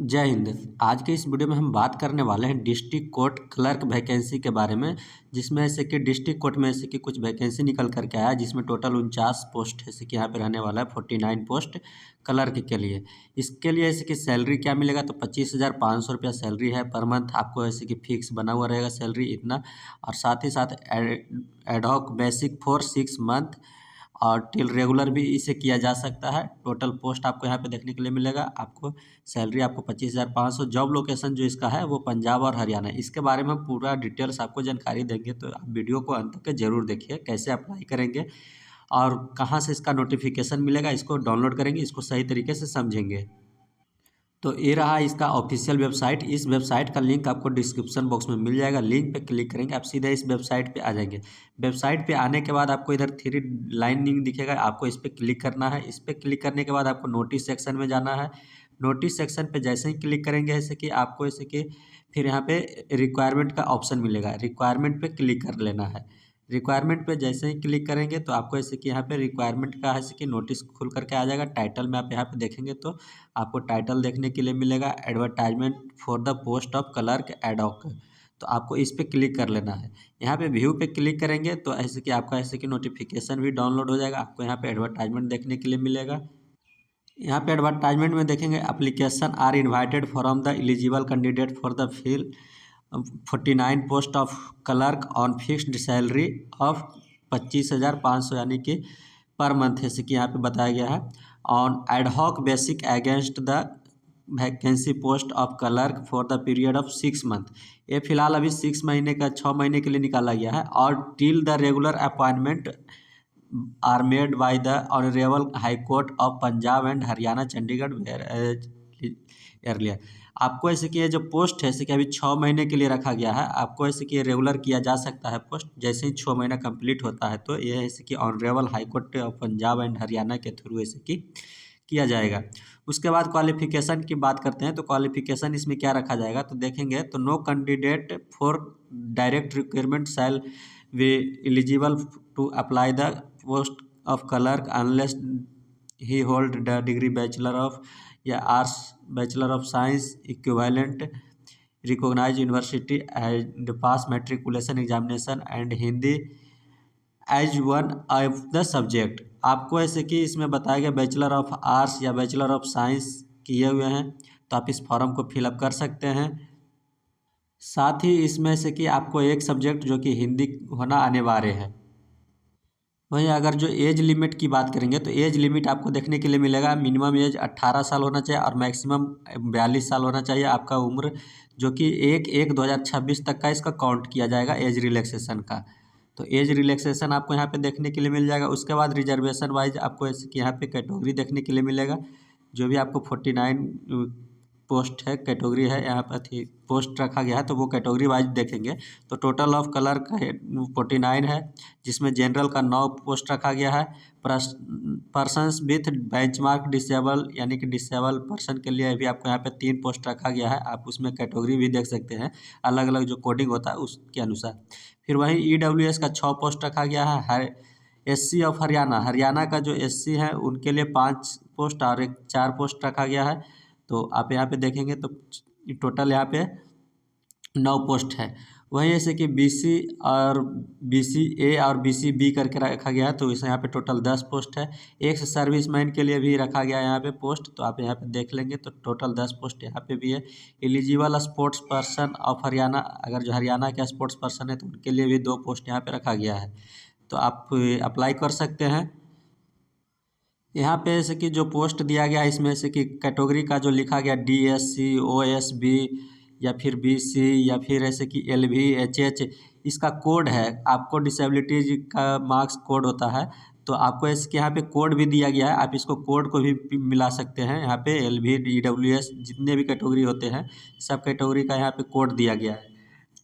जय हिंद। आज के इस वीडियो में हम बात करने वाले हैं डिस्ट्रिक्ट कोर्ट क्लर्क वैकेंसी के बारे में, जिसमें ऐसे कि डिस्ट्रिक्ट कोर्ट में ऐसे कि कुछ वैकेंसी निकल करके आया, जिसमें टोटल 49 पोस्ट ऐसे कि यहाँ पे रहने वाला है। 49 पोस्ट क्लर्क के लिए। इसके लिए ऐसे कि सैलरी क्या मिलेगा, तो 25,500 रुपया सैलरी है पर मंथ। आपको ऐसे कि फिक्स बना हुआ रहेगा सैलरी इतना, और साथ ही साथ एडहॉक बेसिक फॉर 6 मंथ और टिल रेगुलर भी इसे किया जा सकता है। टोटल पोस्ट आपको यहाँ पे देखने के लिए मिलेगा। आपको सैलरी आपको 25,500। जॉब लोकेशन जो इसका है वो पंजाब और हरियाणा है। इसके बारे में हम पूरा डिटेल्स आपको जानकारी देंगे, तो आप वीडियो को अंत तक जरूर देखिए। कैसे अप्लाई करेंगे और कहाँ से इसका नोटिफिकेशन मिलेगा, इसको डाउनलोड करेंगे, इसको सही तरीके से समझेंगे। तो ये रहा इसका ऑफिशियल वेबसाइट। इस वेबसाइट का लिंक आपको डिस्क्रिप्शन बॉक्स में मिल जाएगा। लिंक पे क्लिक करेंगे, आप सीधे इस वेबसाइट पे आ जाएंगे। वेबसाइट पे आने के बाद आपको इधर 3 लाइनिंग दिखेगा, आपको इस पर क्लिक करना है। इस पर क्लिक करने के बाद आपको नोटिस सेक्शन में जाना है। नोटिस सेक्शन पे जैसे ही क्लिक करेंगे, ऐसे कि आपको ऐसे कि फिर यहाँ पे रिक्वायरमेंट का ऑप्शन मिलेगा, रिक्वायरमेंट पे क्लिक कर लेना है। रिक्वायरमेंट पे जैसे ही क्लिक करेंगे तो आपको ऐसे कि यहाँ पे रिक्वायरमेंट का ऐसे कि नोटिस खुल करके आ जाएगा। टाइटल में आप यहाँ पे देखेंगे तो आपको टाइटल देखने के लिए मिलेगा, advertisement for the post of clerk ad hoc. तो आपको इस पे क्लिक कर लेना है। यहाँ पे व्यू पे क्लिक करेंगे तो ऐसे कि आपका ऐसे कि नोटिफिकेशन भी डाउनलोड हो जाएगा। आपको यहाँ पे एडवर्टाइजमेंट देखने के लिए मिलेगा। यहाँ पे एडवर्टाइजमेंट में देखेंगे, application are invited from the eligible candidate for the fill 49 post of clerk on fixed salary of 25,500, यानी कि पर मंथ, जैसे कि यहाँ पे बताया गया है। On ad hoc basic against the vacancy post of clerk for the period of 6 month. ये फिलहाल अभी 6 महीने का 6 महीने के लिए निकाला गया है। और till the regular appointment are made by the honourable high court of Punjab and Haryana Chandigarh earlier. आपको ऐसे कि ये जो पोस्ट है, ऐसे कि अभी 6 महीने के लिए रखा गया है। आपको ऐसे कि रेगुलर किया जा सकता है पोस्ट, जैसे ही 6 महीना कंप्लीट होता है तो ये ऐसे कि honourable high court of Punjab and Haryana के थ्रू ऐसे कि किया जाएगा। उसके बाद क्वालिफिकेशन की बात करते हैं, तो क्वालिफिकेशन इसमें क्या रखा जाएगा, तो देखेंगे तो no candidate for direct requirement shall be eligible to apply the post of clerk unless he hold the degree bachelor of या arts, bachelor of science equivalent recognise university and pass matriculation examination and Hindi as one of the subject. आपको ऐसे कि इसमें बताया गया bachelor of arts या bachelor of science किए हुए हैं, तो आप इस फॉर्म को फिलअप कर सकते हैं। साथ ही इसमें से कि आपको एक सब्जेक्ट जो कि हिंदी होना अनिवार्य है। वहीं अगर जो एज लिमिट की बात करेंगे, तो एज लिमिट आपको देखने के लिए मिलेगा, मिनिमम एज 18 साल होना चाहिए और मैक्सिमम 42 साल होना चाहिए आपका उम्र, जो कि 1/1/2026 तक का इसका काउंट किया जाएगा एज रिलैक्सेशन का। तो एज रिलैक्सेशन आपको यहाँ पे देखने के लिए मिल जाएगा। उसके बाद रिजर्वेशन वाइज आपको ऐसे कि यहाँ पे कैटेगरी देखने के लिए मिलेगा। जो भी आपको 49 पोस्ट है, कैटेगरी है, यहाँ पर थी पोस्ट रखा गया है, तो वो कैटेगरी वाइज देखेंगे तो टोटल ऑफ क्लर्क का 49 है, जिसमें जनरल का 9 पोस्ट रखा गया है। पर्सनस विथ बेंचमार्क डिसेबल, यानी कि डिसेबल पर्सन के लिए भी आपको यहाँ पे 3 पोस्ट रखा गया है। आप उसमें कैटेगरी भी देख सकते हैं, अलग अलग जो कोडिंग होता है उसके अनुसार। फिर वहीं EWS का 6 पोस्ट रखा गया है। SC ऑफ हरियाणा, हरियाणा का जो SC है उनके लिए 5 पोस्ट और एक 4 पोस्ट रखा गया है। तो आप यहाँ पे देखेंगे तो टोटल यहाँ पे 9 पोस्ट है। वहीं ऐसे कि BC और BCA और BCB करके रखा गया है, तो इसे यहाँ पे टोटल 10 पोस्ट है। एक्स सर्विसमैन के लिए भी रखा गया है यहाँ पे पोस्ट, तो आप यहाँ पे देख लेंगे तो टोटल 10 पोस्ट यहाँ पे भी है। Eligible sports person of Haryana, अगर जो हरियाणा के स्पोर्ट्स पर्सन है तो उनके लिए भी 2 पोस्ट यहाँ पे रखा गया है। तो आप अप्लाई कर सकते हैं। यहाँ पे ऐसे कि जो पोस्ट दिया गया है, इसमें से कि कैटेगरी का जो लिखा गया DSC OSB या फिर BC या फिर ऐसे कि LV HH, इसका कोड है। आपको डिसेबिलिटीज का मार्क्स कोड होता है, तो आपको इसके यहाँ पे कोड भी दिया गया है। आप इसको कोड को भी मिला सकते हैं। यहाँ पे LV EWS जितने भी कैटेगरी होते हैं, सब कैटेगरी का यहाँ पे कोड दिया गया है।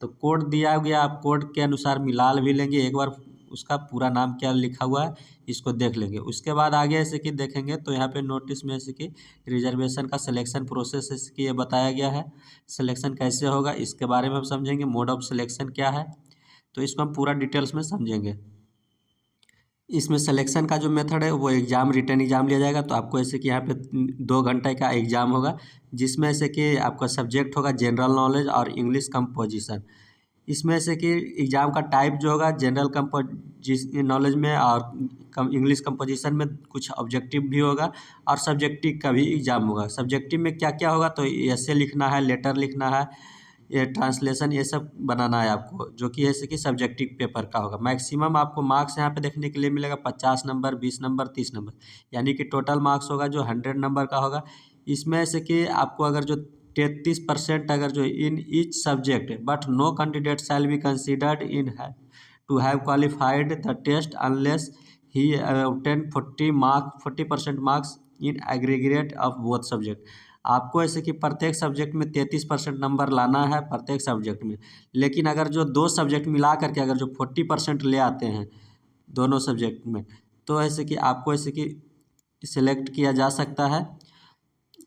तो कोड दिया गया, आप कोड के अनुसार मिला भी लेंगे एक बार, उसका पूरा नाम क्या लिखा हुआ है इसको देख लेंगे। उसके बाद आगे ऐसे कि देखेंगे तो यहाँ पे नोटिस में ऐसे कि रिजर्वेशन का सिलेक्शन प्रोसेस ऐसे कि ये बताया गया है। सिलेक्शन कैसे होगा इसके बारे में हम समझेंगे, मोड ऑफ सिलेक्शन क्या है, तो इसको हम पूरा डिटेल्स में समझेंगे। इसमें सिलेक्शन का जो मेथड है वो एग्ज़ाम रिटन एग्ज़ाम लिया जाएगा। तो आपको ऐसे कि यहाँ पे 2 घंटे का एग्ज़ाम होगा, जिसमें से कि आपका सब्जेक्ट होगा जनरल नॉलेज और इंग्लिश कंपोजिशन। इसमें से कि एग्ज़ाम का टाइप जो होगा जनरल कंपोजिश नॉलेज में और कम इंग्लिश कंपोजिशन में कुछ ऑब्जेक्टिव भी होगा और सब्जेक्टिव का भी एग्ज़ाम होगा। सब्जेक्टिव में क्या-क्या होगा, तो एसे लिखना है, लेटर लिखना है, ये ट्रांसलेशन ये सब बनाना है आपको, जो कि जैसे कि सब्जेक्टिव पेपर का होगा। मैक्सिमम आपको मार्क्स यहाँ पे देखने के लिए मिलेगा 50 नंबर, 20 नंबर, 30 नंबर, यानी कि टोटल मार्क्स होगा जो 100 नंबर का होगा। इसमें से कि आपको अगर जो 33% अगर जो in each subject but no candidate shall be considered in है to have qualified the test unless he obtained 40% marks in aggregate of both subject. आपको ऐसे कि प्रत्येक सब्जेक्ट में 33% नंबर लाना है प्रत्येक सब्जेक्ट में। लेकिन अगर जो 2 सब्जेक्ट मिला करके अगर जो 40% ले आते हैं दोनों सब्जेक्ट में, तो ऐसे कि आपको ऐसे कि सिलेक्ट किया जा सकता है।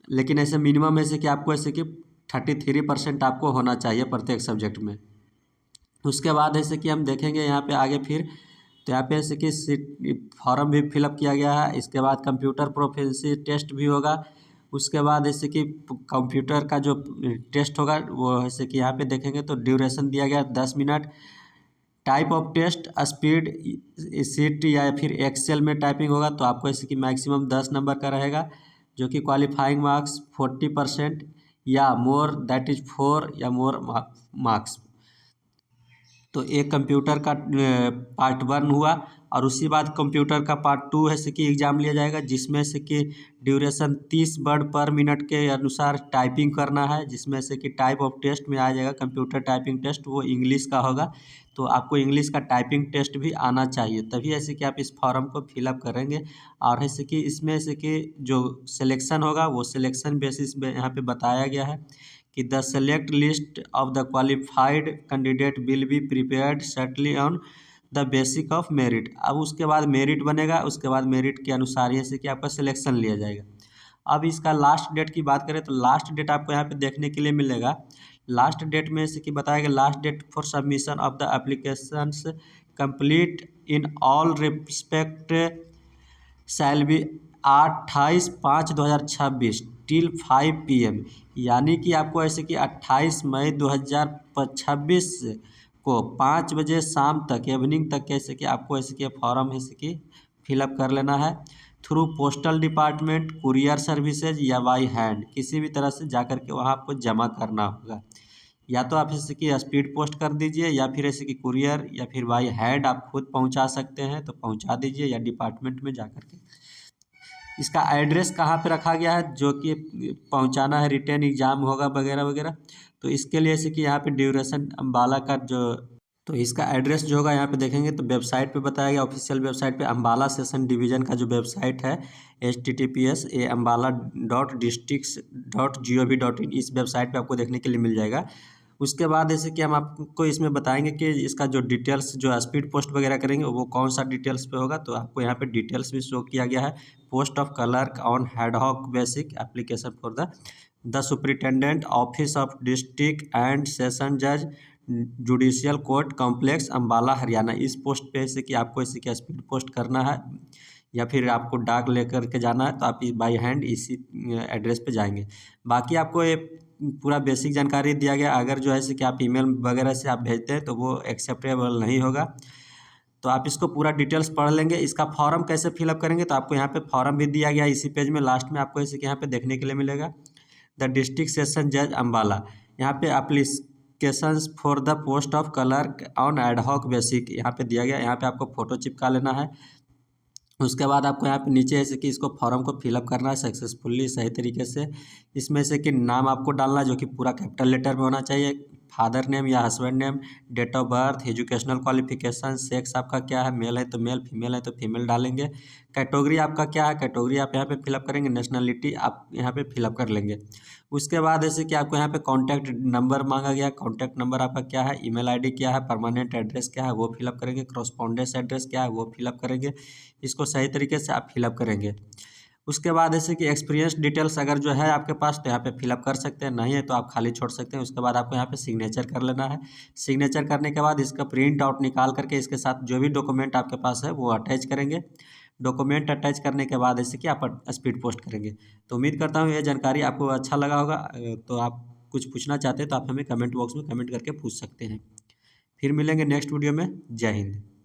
लेकिन ऐसे मिनिमम ऐसे कि आपको ऐसे कि 33% आपको होना चाहिए प्रत्येक सब्जेक्ट में। उसके बाद ऐसे कि हम देखेंगे यहाँ पे आगे फिर, तो यहाँ पे ऐसे कि सीट फॉर्म भी फिलअप किया गया है। इसके बाद कंप्यूटर प्रोफिशिएंसी टेस्ट भी होगा। उसके बाद ऐसे कि कंप्यूटर का जो टेस्ट होगा वो ऐसे कि यहाँ पे देखेंगे तो ड्यूरेशन दिया गया 10 minute. Type of test speed sheet या फिर एक्सेल में टाइपिंग होगा, तो आपको ऐसे कि मैक्सिमम 10 नंबर का रहेगा, जो कि क्वालिफाइंग मार्क्स 40% या मोर दैट इज 4 या मोर मार्क्स। तो एक कंप्यूटर का पार्ट 1 हुआ और उसी बाद कंप्यूटर का पार्ट 2 है से कि एग्ज़ाम लिया जाएगा, जिसमें से कि ड्यूरेशन 30 वर्ड पर मिनट के अनुसार टाइपिंग करना है। जिसमें से कि टाइप ऑफ टेस्ट में आ जाएगा कंप्यूटर टाइपिंग टेस्ट, वो इंग्लिश का होगा। तो आपको इंग्लिश का टाइपिंग टेस्ट भी आना चाहिए, तभी ऐसे कि आप इस फॉर्म को फिलअप करेंगे। और ऐसे कि इसमें से कि जो सिलेक्शन होगा वो सिलेक्शन बेसिस पे यहाँ पे बताया गया है कि the select list of the qualified candidate will be prepared certainly on the basic of merit. अब उसके बाद मेरिट बनेगा, उसके बाद मेरिट के अनुसार ही से कि आपका सिलेक्शन लिया जाएगा। अब इसका लास्ट डेट की बात करें तो लास्ट डेट आपको यहाँ पे देखने के लिए मिलेगा। लास्ट डेट में से कि बताया गया last date for submission of the applications complete in all respect shall be 28/5/2026 till 5 PM। यानी कि आपको ऐसे कि 28 मई 2026 को 5 बजे शाम तक इवनिंग तक कैसे कि आपको ऐसे कि फॉर्म ऐसे कि फिलअप कर लेना है through postal department, courier services या बाई हैंड, किसी भी तरह से जा कर के वहाँ आपको जमा करना होगा। या तो आप ऐसे कि स्पीड पोस्ट कर दीजिए या फिर ऐसे कि कुरियर या फिर बाई हैंड आप खुद पहुंचा सकते हैं तो पहुंचा दीजिए, या डिपार्टमेंट में जा कर के। इसका एड्रेस कहाँ पे रखा गया है जो कि पहुंचाना है, रिटेन एग्ज़ाम होगा वगैरह वगैरह। तो इसके लिए ऐसे कि यहाँ पे ड्यूरेशन अम्बाला का जो, तो इसका एड्रेस जो होगा यहाँ पे देखेंगे तो वेबसाइट पे बताया गया, ऑफिशियल वेबसाइट पे अम्बाला सेशन डिवीज़न का जो वेबसाइट है https://ambala.districts.gov.in, इस वेबसाइट पे आपको देखने के लिए मिल जाएगा। उसके बाद जैसे कि हम आपको इसमें बताएंगे कि इसका जो डिटेल्स जो स्पीड पोस्ट वगैरह करेंगे वो कौन सा डिटेल्स पे होगा, तो आपको यहाँ पे डिटेल्स भी शो किया गया है। Post of clerk on ad hoc basis application for the superintendent office of district and session जज judicial court complex Ambala Haryana. इस पोस्ट पे ऐसे कि आपको ऐसे कि स्पीड पोस्ट करना है या फिर आपको डाक लेकर के जाना है, तो आप बाई हैंड इसी एड्रेस पे जाएंगे। बाकी आपको ये पूरा बेसिक जानकारी दिया गया। अगर जो है कि आप ईमेल वगैरह से आप भेजते हैं तो वो एक्सेप्टेबल नहीं होगा। तो आप इसको पूरा डिटेल्स पढ़ लेंगे। इसका फॉर्म कैसे फिलअप करेंगे, तो आपको यहाँ पे फॉर्म भी दिया गया इसी पेज में, लास्ट में आपको ऐसे कि यहाँ पे देखने के लिए मिलेगा द डिस्ट्रिक्ट सेशन जज अम्बाला। यहाँ पे applications for the post of clerk on ad hoc basic यहाँ पे दिया गया। यहाँ पे आपको फ़ोटो चिपका लेना है। उसके बाद आपको यहाँ पे नीचे ऐसे कि इसको फॉर्म को फिलअप करना है सक्सेसफुली सही तरीके से। इसमें से कि नाम आपको डालना है जो कि पूरा कैपिटल लेटर में होना चाहिए, फादर नेम या husband name, date of birth, educational qualification, sex आपका क्या है, मेल है तो मेल, फीमेल है तो फीमेल डालेंगे। कैटेगरी आपका क्या है, कैटेगरी आप यहाँ पे फिलअप करेंगे। नेशनलिटी आप यहाँ पे फिलअप कर लेंगे। उसके बाद ऐसे कि आपको यहाँ पे कॉन्टैक्ट नंबर मांगा गया, कॉन्टैक्ट नंबर आपका क्या है, ईमेल आईडी क्या है, परमानेंट एड्रेस क्या है वो फिलअप करेंगे, करस्पॉन्डेंस एड्रेस क्या है वो फिलअप करेंगे। इसको सही तरीके से आप फिलअप करेंगे। उसके बाद जैसे कि एक्सपीरियंस डिटेल्स अगर जो है आपके पास तो यहाँ पे फिलअप कर सकते हैं, नहीं है तो आप खाली छोड़ सकते हैं। उसके बाद आपको यहाँ पे सिग्नेचर कर लेना है। सिग्नेचर करने के बाद इसका प्रिंट आउट निकाल करके इसके साथ जो भी डॉक्यूमेंट आपके पास है वो अटैच करेंगे। डॉक्यूमेंट अटैच करने के बाद जैसे कि आप स्पीड पोस्ट करेंगे। तो उम्मीद करता हूँ ये जानकारी आपको अच्छा लगा होगा। तो आप कुछ पूछना चाहते हैं तो आप हमें कमेंट बॉक्स में कमेंट करके पूछ सकते हैं। फिर मिलेंगे नेक्स्ट वीडियो में। जय हिंद।